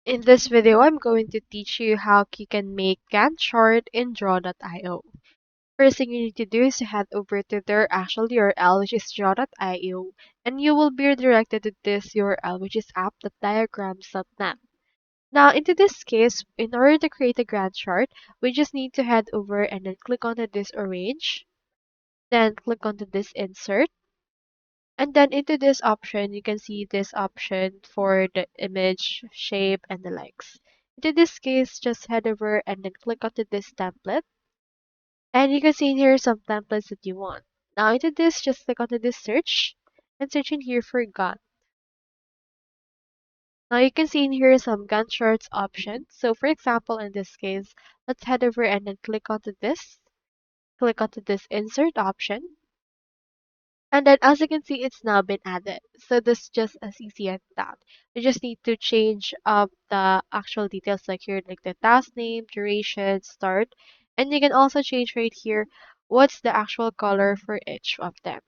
In this video, I'm going to teach you how you can make Gantt chart in draw.io. First thing you need to do is to head over to their actual URL, which is draw.io, and you will be redirected to this URL, which is app.diagrams.net. Now, into this case, in order to create a Gantt chart, we just need to head over and then click onto this arrange, then click onto this insert, and then into this option, you can see this option for the image, shape, and the likes. Into this case, just head over and then click onto this template. And you can see in here some templates that you want. Now into this, just click onto this search and search in here for Gantt. Now you can see in here some Gantt charts options. So for example, in this case, let's head over and then click onto this. Click onto this insert option. And then as you can see, it's now been added. So this is just as easy as that. You just need to change up the actual details like here, like the task name, duration, start. And you can also change right here what's the actual color for each of them.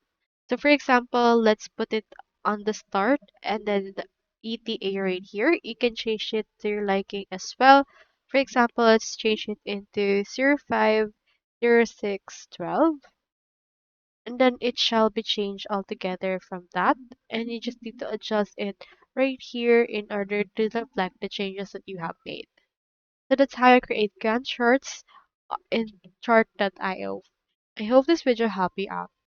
So for example, let's put it on the start and then the ETA right here. You can change it to your liking as well. For example, let's change it into 050612, and then it shall be changed altogether from that, and you just need to adjust it right here in order to reflect the changes that you have made. So that's how I create Gantt charts in chart.io. I hope this video helped you out.